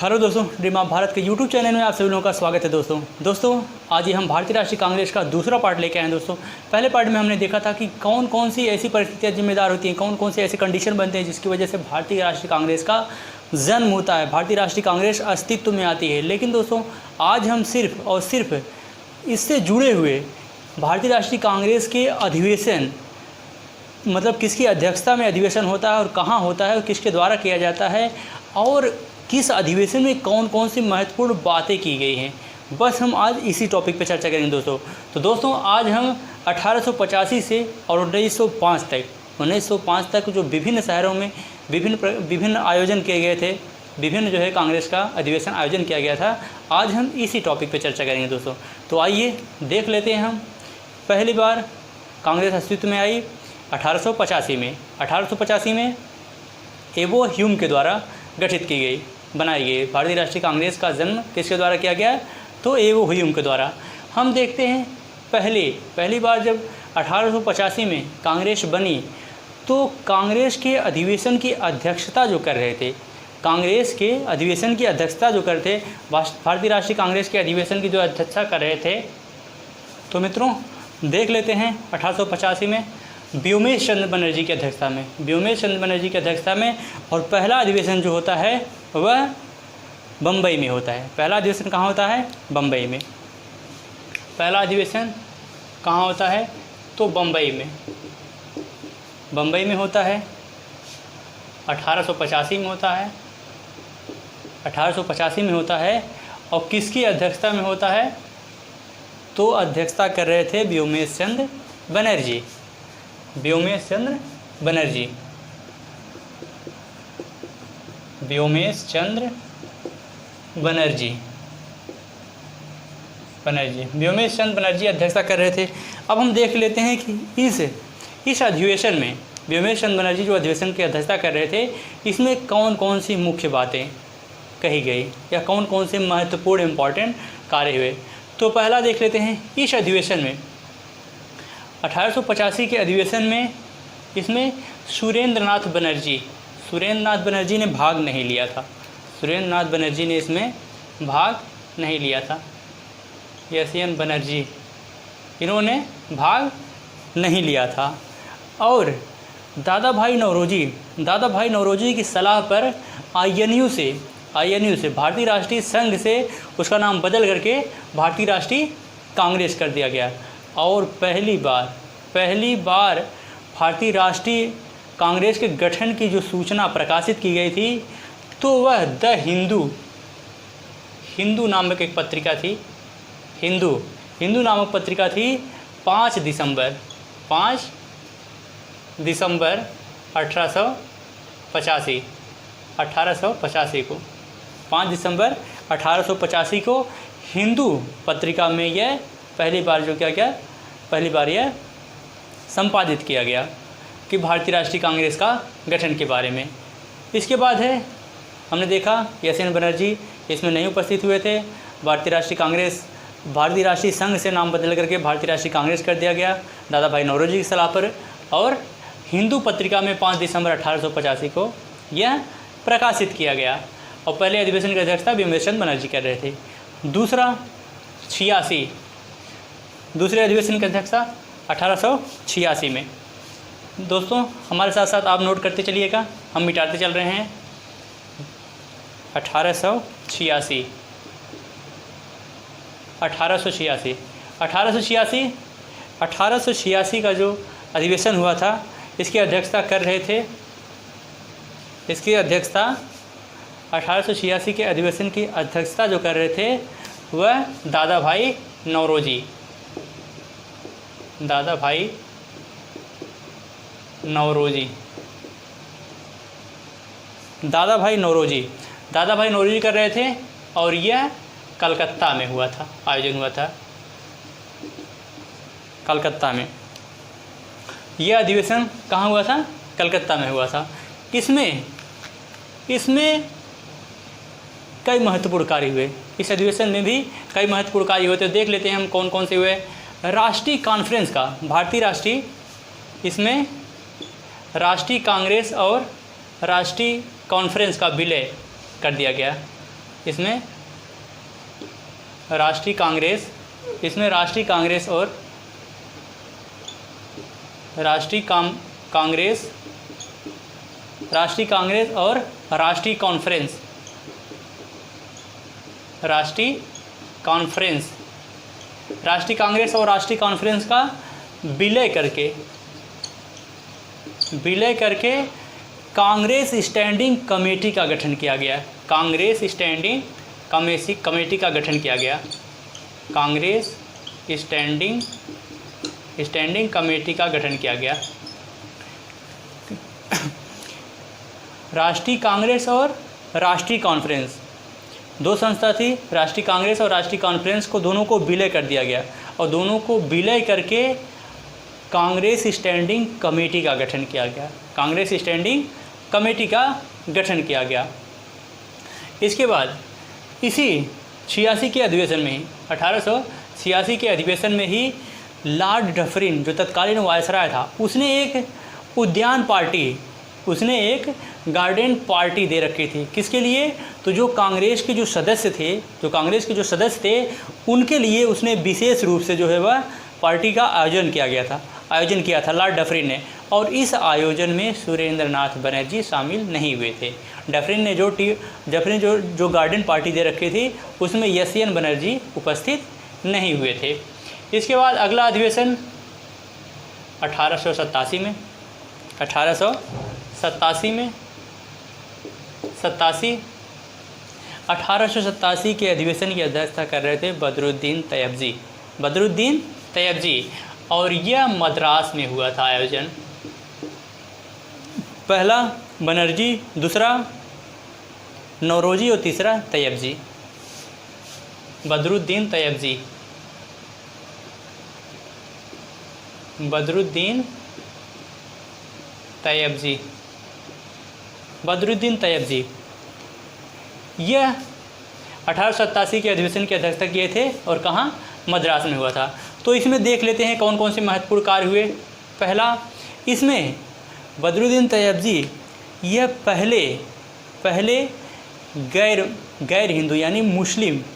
Hello दोस्तों, dream of Bharat के YouTube channel में आप सभी लोगों का स्वागत है। दोस्तों आज ही हम भारतीय राष्ट्रीय कांग्रेस का दूसरा पार्ट लेके आए हैं। दोस्तों पहले पार्ट में हमने देखा था कि कौन कौन सी ऐसी परिस्थितियाँ जिम्मेदार होती हैं, कौन कौन से ऐसे कंडीशन बनते हैं जिसकी वजह से भारतीय राष्ट्रीय कांग्रेस का जन्म होता है, भारतीय राष्ट्रीय कांग्रेस अस्तित्व में आती है। लेकिन दोस्तों आज हम सिर्फ और सिर्फ इससे जुड़े हुए भारतीय राष्ट्रीय कांग्रेस के अधिवेशन, मतलब किसकी अध्यक्षता में अधिवेशन होता है और कहाँ होता है और किसके द्वारा किया जाता है और किस अधिवेशन में कौन कौन सी महत्वपूर्ण बातें की गई हैं, बस हम आज इसी टॉपिक पे चर्चा करेंगे दोस्तों। तो दोस्तों आज हम 1885 से और 1905 तक जो विभिन्न शहरों में विभिन्न आयोजन किए गए थे, विभिन्न जो है कांग्रेस का अधिवेशन आयोजन किया गया था, आज हम इसी टॉपिक पे चर्चा करेंगे दोस्तों। तो आइए देख लेते हैं हम। पहली बार कांग्रेस अस्तित्व में आई 1885 में। 1885 में एवो ह्यूम के द्वारा गठित की गई, बनाई गई। भारतीय राष्ट्रीय कांग्रेस का जन्म किसके द्वारा किया गया? तो एवो ह्यूम के द्वारा। हम देखते हैं पहली बार जब 1885 में कांग्रेस बनी तो कांग्रेस के अधिवेशन की अध्यक्षता जो कर रहे थे, कांग्रेस के अधिवेशन की अध्यक्षता जो कर रहे थे, भारतीय राष्ट्रीय कांग्रेस के अधिवेशन की जो अध्यक्षता कर रहे थे, तो मित्रों देख लेते हैं 1885 में व्योमेश चंद्र बनर्जी की अध्यक्षता में, व्योमेश चंद्र बनर्जी की अध्यक्षता में। और पहला अधिवेशन जो होता है वह बम्बई में होता है। पहला अधिवेशन कहाँ होता है? बम्बई में। पहला अधिवेशन कहाँ होता है? तो बम्बई में होता है। 1885 में होता है। 1885 में होता है। और किसकी अध्यक्षता में होता है? तो अध्यक्षता कर रहे थे व्योमेश चंद्र बनर्जी। व्योमेश चंद्र बनर्जी अध्यक्षता कर रहे थे। अब हम देख लेते हैं कि इस अधिवेशन में व्योमेश चंद्र बनर्जी जो अधिवेशन की अध्यक्षता कर रहे थे, इसमें कौन कौन सी मुख्य बातें कही गई या कौन कौन से महत्वपूर्ण इम्पॉर्टेंट कार्य हुए। तो पहला देख लेते हैं, इस अधिवेशन में 1885 के अधिवेशन में इसमें सुरेंद्र नाथ बनर्जी ने भाग नहीं लिया था। सुरेंद्र नाथ बनर्जी ने इसमें भाग नहीं लिया था। एन बनर्जी, इन्होंने भाग नहीं लिया था। और दादा भाई नौरोजी की सलाह पर INU से भारतीय राष्ट्रीय संघ से उसका नाम बदल करके भारतीय राष्ट्रीय कांग्रेस कर दिया गया। और पहली बार भारतीय राष्ट्रीय कांग्रेस के गठन की जो सूचना प्रकाशित की गई थी, तो वह द हिंदू नामक एक पत्रिका थी। हिंदू नामक पत्रिका थी। 5 दिसंबर 1885 को 5 दिसंबर 1885 को हिंदू पत्रिका में यह पहली बार यह संपादित किया गया कि भारतीय राष्ट्रीय कांग्रेस का गठन के बारे में। इसके बाद है, हमने देखा एन बनर्जी इसमें नहीं उपस्थित हुए थे। भारतीय राष्ट्रीय संघ से नाम बदल करके भारतीय राष्ट्रीय कांग्रेस कर दिया गया दादा भाई नौरोजी की सलाह पर। और हिंदू पत्रिका में 5 दिसंबर 1885 को यह प्रकाशित किया गया। और पहले अधिवेशन की अध्यक्षता व्योमेश चंद्र बनर्जी कर रहे थे। दूसरे अधिवेशन की अध्यक्षता 1886 में। दोस्तों हमारे साथ साथ आप नोट करते चलिएगा, हम मिटाते चल रहे हैं। 1886 का जो अधिवेशन हुआ था, इसकी अध्यक्षता कर रहे थे, 1886 के अधिवेशन की अध्यक्षता जो कर रहे थे वह दादा भाई नौरोजी कर रहे थे। और यह कलकत्ता में हुआ था, आयोजन हुआ था कलकत्ता में। यह अधिवेशन कहाँ हुआ था? कलकत्ता में हुआ था। इसमें कई महत्वपूर्ण कार्य हुए। इस अधिवेशन में भी कई महत्वपूर्ण कार्य हुए। तो देख लेते हैं हम कौन कौन से हुए। राष्ट्रीय कॉन्फ्रेंस का, इसमें राष्ट्रीय कांग्रेस और राष्ट्रीय कॉन्फ्रेंस का विलय कर दिया गया। इसमें राष्ट्रीय कांग्रेस, इसमें राष्ट्रीय कांग्रेस और राष्ट्रीय कांग्रेस और राष्ट्रीय कॉन्फ्रेंस, राष्ट्रीय कांग्रेस और राष्ट्रीय कॉन्फ्रेंस का विलय करके कांग्रेस स्टैंडिंग कमेटी का गठन किया गया। कांग्रेस स्टैंडिंग कमेटी का गठन किया गया। कांग्रेस स्टैंडिंग कमेटी का गठन किया गया। राष्ट्रीय कांग्रेस और राष्ट्रीय कॉन्फ्रेंस दो संस्था थी। राष्ट्रीय कांग्रेस और राष्ट्रीय कॉन्फ्रेंस को दोनों को विलय कर दिया गया और दोनों को विलय करके कांग्रेस स्टैंडिंग कमेटी का गठन किया गया। कांग्रेस स्टैंडिंग कमेटी का गठन किया गया। इसके बाद इसी 86 के अधिवेशन में ही 1886 के अधिवेशन में ही लॉर्ड डफरिन जो तत्कालीन वायसराय था, उसने एक गार्डन पार्टी दे रखी थी। किसके लिए? तो जो कांग्रेस के जो सदस्य थे उनके लिए उसने विशेष रूप से जो है वह पार्टी का आयोजन किया था लॉर्ड डफरिन ने। और इस आयोजन में सुरेंद्र नाथ बनर्जी शामिल नहीं हुए थे। डफरिन ने जो गार्डन पार्टी दे रखी थी उसमें एस.एन. बनर्जी उपस्थित नहीं हुए थे। इसके बाद अगला अधिवेशन 1887 के अधिवेशन की अध्यक्षता कर रहे थे बदरुद्दीन तैयबजी और यह मद्रास में हुआ था आयोजन। पहला बनर्जी, दूसरा नौरोजी और तीसरा तैयबजी। बदरुद्दीन तैयबजी यह 1887 के अधिवेशन की अध्यक्षता किए थे और कहाँ? मद्रास में हुआ था। तो इसमें देख लेते हैं कौन कौन से महत्वपूर्ण कार्य हुए। पहला, इसमें बदरुद्दीन तैयबजी यह पहले गैर हिंदू यानी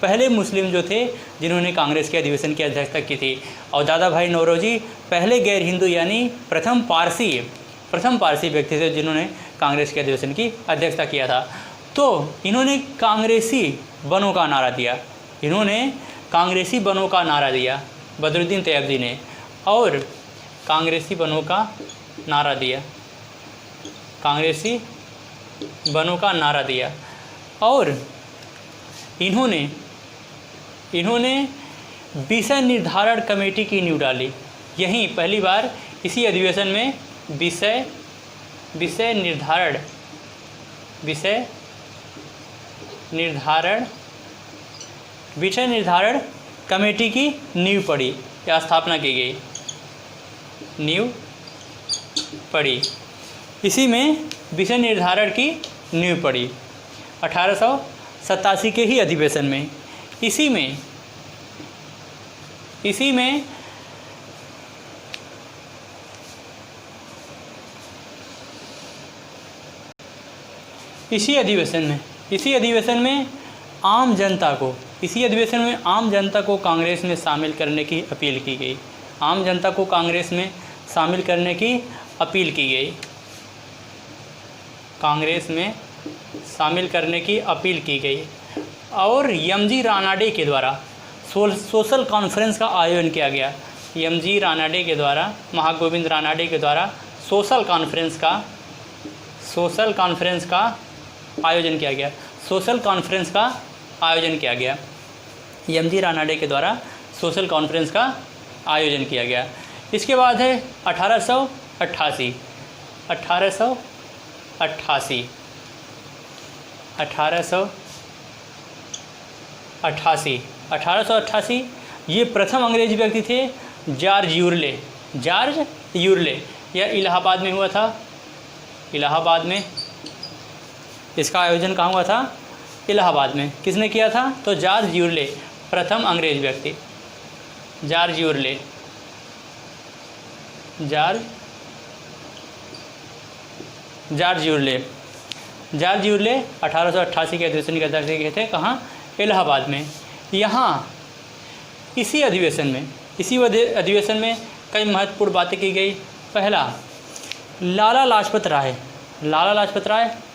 पहले मुस्लिम जो थे जिन्होंने कांग्रेस के अधिवेशन की अध्यक्षता की थी। और दादा भाई नौरोजी पहले गैर हिंदू यानी प्रथम पारसी व्यक्ति थे जिन्होंने कांग्रेस के अधिवेशन की अध्यक्षता किया था। तो इन्होंने कांग्रेसी बनों का नारा दिया बदरुद्दीन तैयबजी ने, और कांग्रेसी बनों का नारा दिया और इन्होंने विषय निर्धारण कमेटी की नींव डाली। यहीं पहली बार इसी अधिवेशन में विषय निर्धारण कमेटी की नींव पड़ी या स्थापना की गई। इसी में विषय निर्धारण की नींव पड़ी 1887 के ही अधिवेशन में। इसी अधिवेशन में आम जनता को कांग्रेस में शामिल करने की अपील की गई। कांग्रेस में शामिल करने की अपील की गई और एम.जी. रानाडे के द्वारा सोशल कॉन्फ्रेंस का आयोजन किया गया। महागोविंद रानाडे के द्वारा सोशल कॉन्फ्रेंस का आयोजन किया गया। एम.जी. रानाडे के द्वारा सोशल कॉन्फ्रेंस का आयोजन किया गया। इसके बाद है 1888 ये प्रथम अंग्रेजी व्यक्ति थे जॉर्ज यूर्ले। यह इलाहाबाद में हुआ था। इसका आयोजन कहाँ हुआ था? इलाहाबाद में। किसने किया था? तो जॉर्ज यूर्ले, प्रथम अंग्रेज व्यक्ति जॉर्ज जॉर्ज यूले 1888 के अधिवेशन की अध्यक्षता किए थे। कहाँ? इलाहाबाद में। यहाँ इसी अधिवेशन में कई महत्वपूर्ण बातें की गई। पहला, लाला लाजपत राय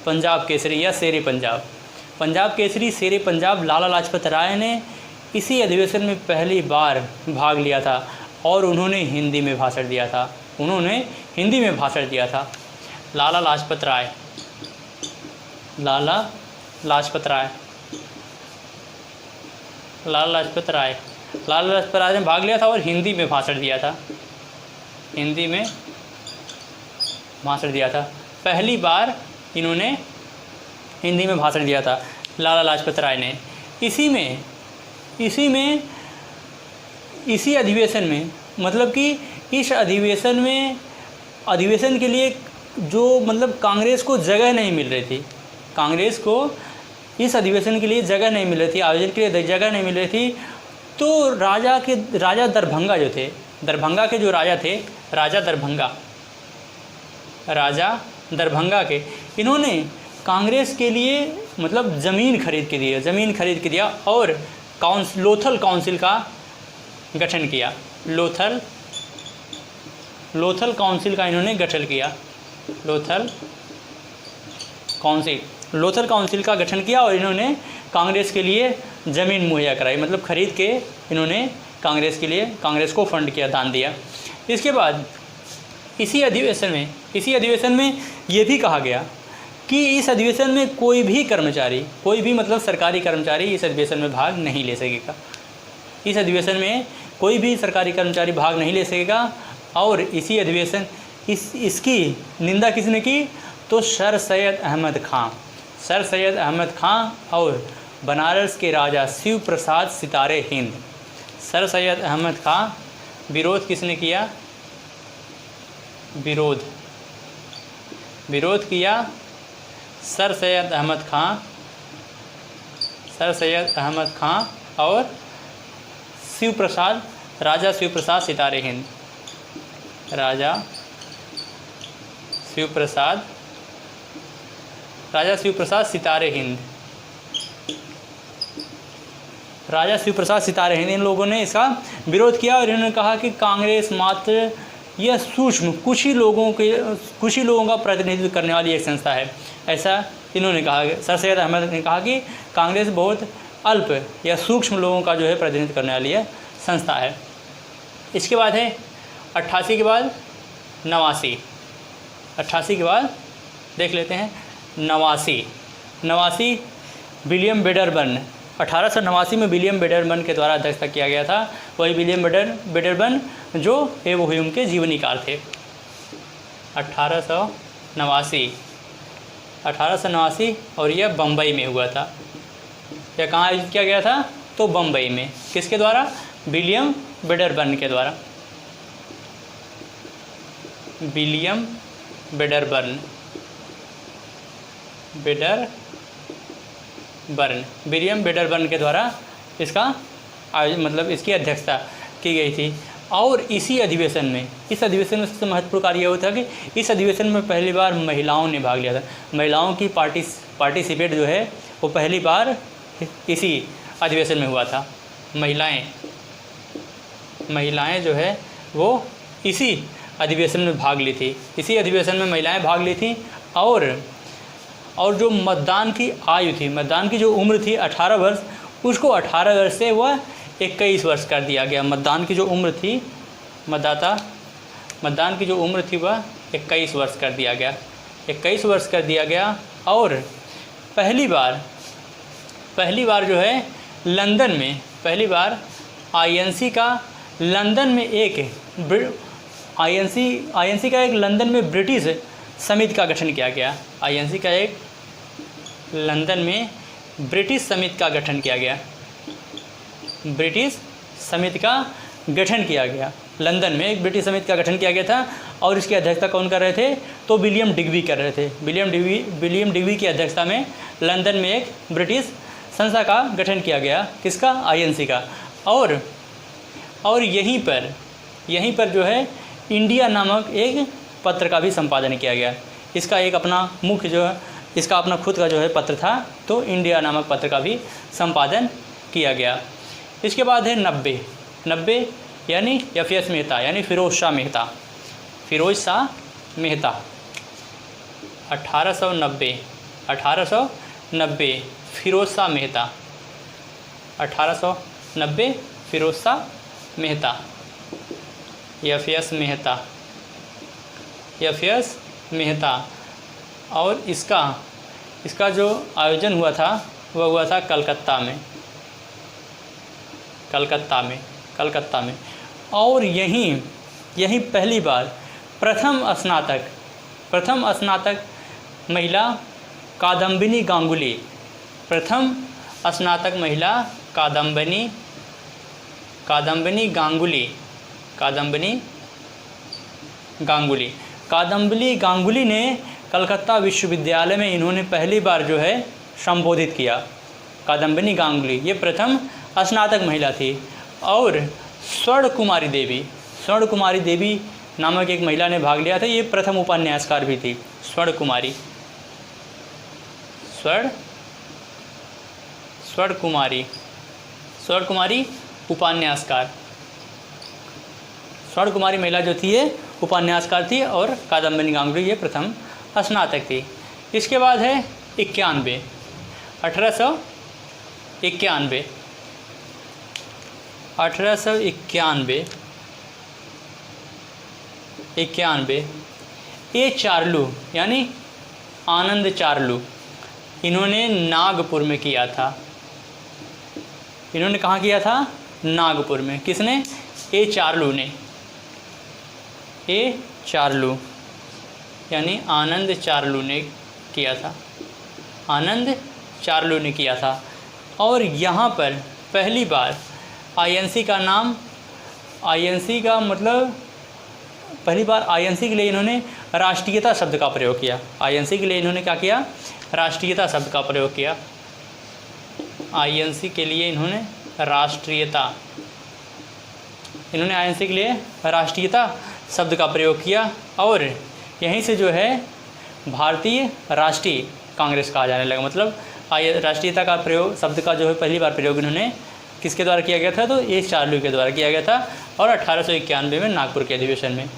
पंजाब केसरी या शेरे पंजाब, पंजाब केसरी शेरे पंजाब लाला लाजपत राय ने इसी अधिवेशन में पहली बार भाग लिया था और उन्होंने हिंदी में भाषण दिया था। लाला लाजपत राय ने भाग लिया था और हिंदी में भाषण दिया था। पहली बार इन्होंने हिंदी में भाषण दिया था लाला लाजपत राय ने। इसी अधिवेशन में, मतलब कि इस अधिवेशन के लिए जो मतलब कांग्रेस को जगह नहीं मिल रही थी, कांग्रेस को इस अधिवेशन के लिए जगह नहीं मिल रही थी, आयोजन के लिए जगह नहीं मिल रही थी, तो राजा दरभंगा जो थे, दरभंगा के जो राजा थे, राजा दरभंगा के, इन्होंने कांग्रेस के लिए मतलब ज़मीन खरीद के दिया और लोथल काउंसिल का गठन किया। लोथल काउंसिल का इन्होंने गठन किया। लोथल काउंसिल का गठन किया और इन्होंने कांग्रेस के लिए ज़मीन मुहैया कराई, मतलब खरीद के इन्होंने कांग्रेस को फंड किया, दान दिया। इसके बाद इसी अधिवेशन में ये भी कहा गया कि इस अधिवेशन में कोई भी मतलब सरकारी कर्मचारी इस अधिवेशन में भाग नहीं ले सकेगा। इस अधिवेशन में कोई भी सरकारी कर्मचारी भाग नहीं ले सकेगा। और इसी अधिवेशन इसकी निंदा किसने की? तो सर सैयद अहमद खां और बनारस के राजा शिव प्रसाद सितारे हिंद। सर सैयद अहमद खां, विरोध किसने किया? विरोध किया सर सैयद अहमद खां और राजा शिव प्रसाद सितारे हिंद। राजा शिव प्रसाद सितारे हिंद, इन लोगों ने इसका विरोध किया और इन्होंने कहा कि कांग्रेस मात्र यह सूक्ष्म कुछ ही लोगों का प्रतिनिधित्व करने वाली एक संस्था है, ऐसा इन्होंने कहा। सर सैयद अहमद ने कहा कि कांग्रेस बहुत अल्प या सूक्ष्म लोगों का जो है प्रतिनिधित्व करने वाली है संस्था है। इसके बाद है 88 के बाद 89। 88 के बाद देख लेते हैं 89 विलियम बेडरबर्न। 1889 में विलियम बेडरबर्न के द्वारा अध्यक्षता किया गया था। वही विलियम बेडरबर्न जो एवो ह्यूम के जीवनीकार थे। 1889 और यह बम्बई में हुआ था। यह कहाँ आयोजित किया गया था? तो बम्बई में। किसके द्वारा? विलियम बेडरबर्न के द्वारा। विलियम बेडरबर्न के द्वारा इसका मतलब इसकी अध्यक्षता की गई थी। और इस अधिवेशन में सबसे महत्वपूर्ण कार्य यह होता है कि इस अधिवेशन में पहली बार महिलाओं ने भाग लिया था। महिलाओं की पार्टिसिपेट जो है वो पहली बार इसी अधिवेशन में हुआ था। महिलाएं जो है वो इसी अधिवेशन में भाग ली थी। इसी अधिवेशन में महिलाएं भाग ली थी और जो मतदान की आयु थी, मतदान की जो उम्र थी 18 वर्ष, उसको 18 वर्ष से वह 21 वर्ष कर दिया गया। मतदान की जो उम्र थी वह 21 वर्ष कर दिया गया। 21 वर्ष कर दिया गया। और पहली बार जो है लंदन में, पहली बार आईएनसी का लंदन में एक लंदन में ब्रिटिश समिति का गठन किया गया। आईएनसी का एक लंदन में ब्रिटिश समिति का गठन किया गया। ब्रिटिश समिति का गठन किया गया। लंदन में एक ब्रिटिश समिति का गठन किया गया था और इसकी अध्यक्षता कौन कर रहे थे? तो विलियम डिग्बी कर रहे थे। विलियम डिग्बी की अध्यक्षता में लंदन में एक ब्रिटिश संस्था का गठन किया गया। किसका? आईएनसी का। और यहीं पर जो है इंडिया नामक एक पत्र का भी संपादन किया गया। इसका एक अपना मुख्य जो इसका अपना खुद का जो है पत्र था, तो इंडिया नामक पत्र का भी संपादन किया गया। इसके बाद है 90 यानी एफ.एस. मेहता यानी फ़िरोज़ शाह मेहता। 1890 फ़िरोज़ शाह मेहता 1890 फ़िरोज़ शाह मेहता एफ.एस. मेहता। और इसका जो आयोजन हुआ था वह हुआ था कलकत्ता में। और यहीं पहली बार प्रथम स्नातक महिला कादम्बिनी गांगुली, प्रथम स्नातक महिला कादम्बिनी गांगुली ने कलकत्ता विश्वविद्यालय में इन्होंने पहली बार जो है संबोधित किया। कादम्बिनी गांगुली ये प्रथम स्नातक महिला थी। और स्वर्ण कुमारी देवी नामक एक महिला ने भाग लिया था, ये प्रथम उपन्यासकार भी थी। स्वर्ण कुमारी उपन्यासकार, स्वर्ण कुमारी महिला जो थी ये उपन्यासकार थी, और कादम्बिनी गांगुली ये प्रथम स्नातक थी। इसके बाद है 1891 ये चार्लू यानी आनंद चार्लू, इन्होंने नागपुर में किया था। इन्होंने कहाँ किया था? नागपुर में। किसने? ए चार्लू यानी आनंद चार्लू ने किया था। और यहाँ पर पहली बार आईएनसी के लिए इन्होंने राष्ट्रीयता शब्द का प्रयोग किया। आईएनसी के लिए इन्होंने क्या किया? राष्ट्रीयता शब्द का प्रयोग किया। आईएनसी के लिए इन्होंने राष्ट्रीयता शब्द का प्रयोग किया। और यहीं से जो है भारतीय राष्ट्रीय कांग्रेस कहा जाने लगा। मतलब राष्ट्रीयता का प्रयोग शब्द का जो है पहली बार प्रयोग इन्होंने किसके द्वारा किया गया था? तो ए चार्लू के द्वारा किया गया था, और 1891 में नागपुर के अधिवेशन में।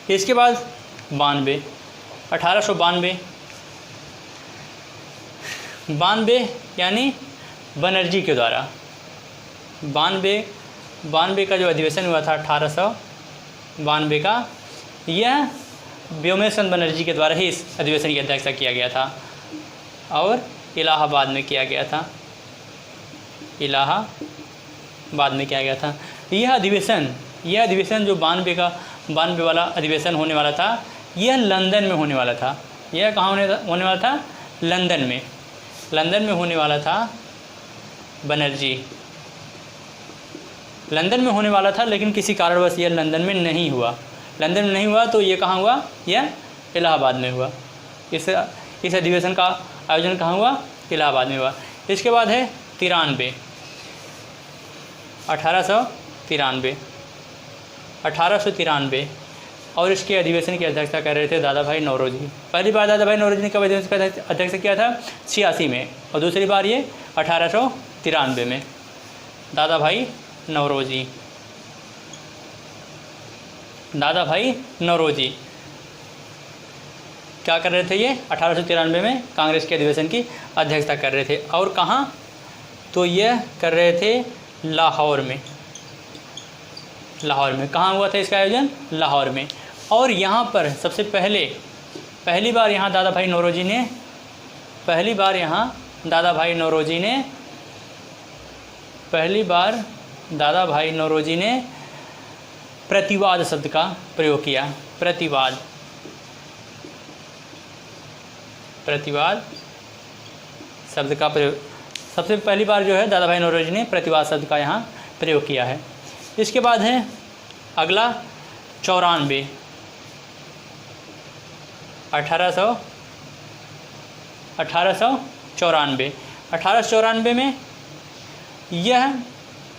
इसके बाद 1892 यानी बनर्जी के द्वारा 92 का जो अधिवेशन हुआ था 1892 का, यह व्योमेश्वर बनर्जी के द्वारा ही इस अधिवेशन की अध्यक्षता किया गया था, और इलाहाबाद में किया गया था। यह अधिवेशन जो 92 वाला अधिवेशन होने वाला था, यह लंदन में होने वाला था। यह कहाँ होने वाला था? लंदन में होने वाला था। बनर्जी लंदन में होने वाला था, लेकिन किसी कारणवश यह लंदन में नहीं हुआ। तो ये कहाँ हुआ? यह इलाहाबाद में हुआ। इस अधिवेशन का आयोजन कहाँ हुआ? इलाहाबाद में हुआ। इसके बाद है 1893 और इसके अधिवेशन की अध्यक्षता कर रहे थे दादा भाई नौरोजी। पहली बार दादा भाई नौरोजी ने कब अधिवेशन का अध्यक्षता किया था? 86 में, और दूसरी बार ये 1893 में। दादा भाई नौरोजी क्या कर रहे थे? ये 1893 में कांग्रेस के अधिवेशन की अध्यक्षता कर रहे थे। और कहाँ? तो यह कर रहे थे लाहौर में। कहाँ हुआ था इसका आयोजन? लाहौर में। और यहाँ पर सबसे पहली बार यहाँ दादा भाई नौरोजी ने प्रतिवाद शब्द का प्रयोग किया। प्रतिवाद शब्द का प्रयोग सबसे पहली बार जो है दादा भाई नौरोजी ने प्रतिवाद शब्द का यहाँ प्रयोग किया है। इसके बाद है अगला 94 1894 में यह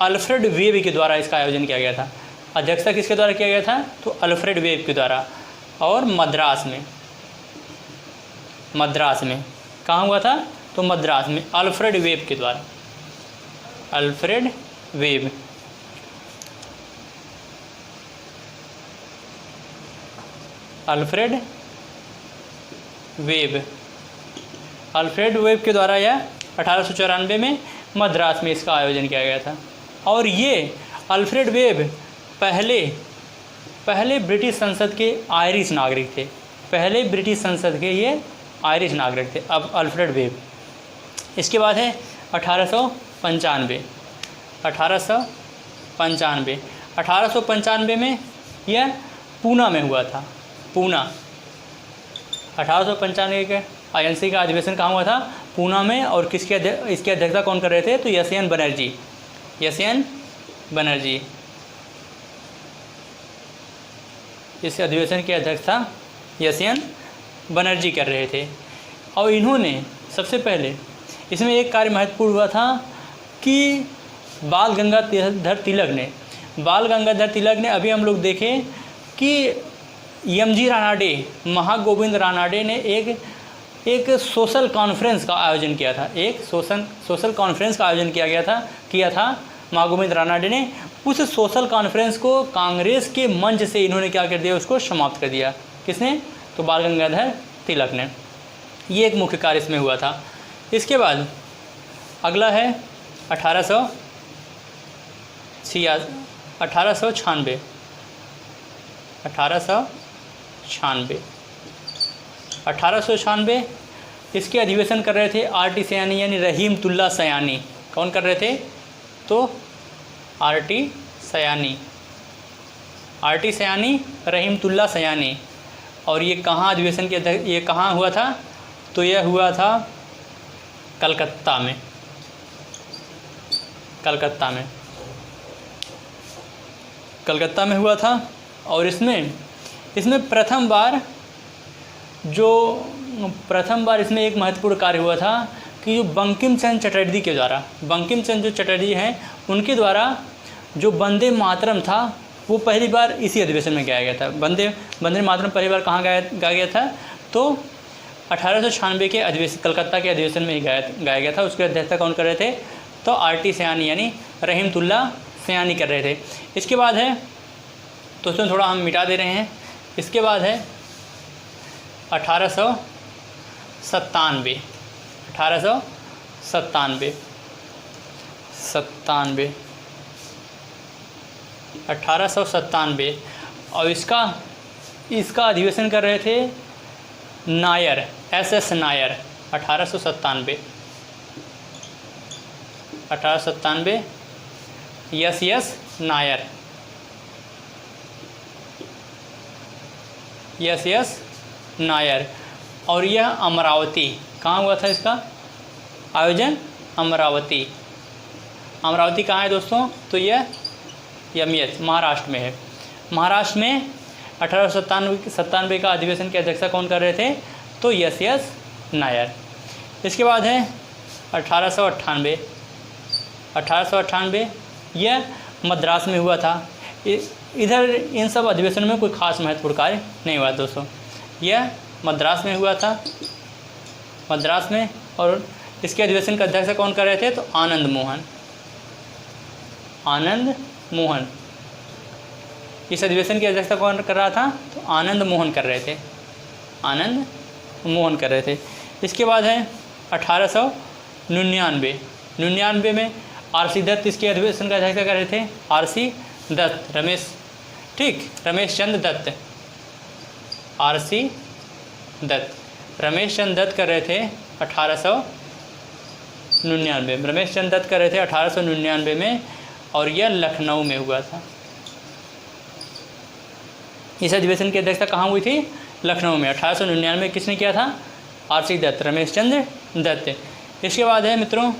अल्फ्रेड वेब के द्वारा इसका आयोजन किया गया था। अध्यक्षता किसके द्वारा किया गया था? तो अल्फ्रेड वेब के द्वारा। और मद्रास मद्रास में। कहाँ हुआ था? तो मद्रास में, अल्फ्रेड वेब के द्वारा। Alfred web. Alfred web, Alfred web के द्वारा यह 1894 में मद्रास में इसका आयोजन किया गया था। और ये अल्फ्रेड वेब पहले ब्रिटिश संसद के आयरिश नागरिक थे। पहले ब्रिटिश संसद के ये आयरिश नागरिक थे। अब अल्फ्रेड वेब। इसके बाद है 1895 में यह पूना में हुआ था। पूना, 1895 के आईएनसी का अधिवेशन कहाँ हुआ था? पूना में। और इसकी अध्यक्षता कौन कर रहे थे? तो यशयन बनर्जी। इस अधिवेशन की अध्यक्षता यशयन बनर्जी कर रहे थे। और इन्होंने सबसे पहले इसमें एक कार्य महत्वपूर्ण हुआ था कि बाल गंगाधर तिलक ने अभी हम लोग देखें कि एमजी रानाडे, महागोविंद रानाडे ने एक सोशल कॉन्फ्रेंस का आयोजन किया था। एक सोशल कॉन्फ्रेंस का आयोजन किया था महागोविंद रानाडे ने। उस सोशल कॉन्फ्रेंस को कांग्रेस के मंच से इन्होंने क्या कर दिया? उसको समाप्त कर दिया। किसने? तो बाल गंगाधर तिलक ने। ये एक मुख्य कार्य इसमें हुआ था। इसके बाद अगला है 1896 इसके अधिवेशन कर रहे थे आर.टी. सयानी यानी रहीमतुल्लाह सयानी। कौन कर रहे थे? तो आर.टी. सयानी, रहीमतुल्लाह सयानी। और ये कहाँ अधिवेशन के ये कहाँ हुआ था? तो यह हुआ था कलकत्ता में हुआ था। और इसमें प्रथम बार इसमें एक महत्वपूर्ण कार्य हुआ था कि जो बंकिम चंद्र चटर्जी हैं उनके द्वारा जो वंदे मातरम था वो पहली बार इसी अधिवेशन में गाया गया था। वंदे मातरम पहली बार कहाँ गाया गया था? तो 1896 के अधिवेशन, कलकत्ता के अधिवेशन में ही गाया गया था। उसकी अध्यक्षता कौन कर रहे थे? तो आर.टी. सयानी यानी रहीमतुल्लाह सयानी कर रहे थे। इसके बाद है, तो उसमें थोड़ा हम मिटा दे रहे हैं। इसके बाद है 1897 और इसका अधिवेशन कर रहे थे नायर, एस.एस. नायर। 1897 एस.एस. नायर। और यह अमरावती, कहाँ हुआ था इसका आयोजन? अमरावती कहाँ है दोस्तों? तो यह एमएच महाराष्ट्र में है। महाराष्ट्र में 1897 का अधिवेशन की अध्यक्षता कौन कर रहे थे? तो एस.एस. नायर। इसके बाद है 1898 यह मद्रास में हुआ था। इधर इन सब अधिवेशनों में कोई खास महत्वपूर्ण कार्य नहीं हुआ दोस्तों। यह मद्रास में हुआ था, मद्रास में। और इसके अधिवेशन का अध्यक्ष कौन कर रहे थे? तो आनंद मोहन। इस अधिवेशन की अध्यक्षता कौन कर रहा था? तो आनंद मोहन कर रहे थे। इसके बाद है 1899 में आर.सी. दत्त इसके अधिवेशन का अध्यक्षता कर रहे थे। आर.सी. दत्त, रमेश चंद्र दत्त, आर.सी. दत्त, रमेश चंद्र दत्त कर रहे थे 1899 रमेश चंद्र दत्त कर रहे थे 1899 में। और यह लखनऊ में हुआ था। इस अधिवेशन की अध्यक्षता कहाँ हुई थी? लखनऊ में। 1899 किसने किया था? आर.सी. दत्त, रमेश चंद्र दत्त। इसके बाद है मित्रों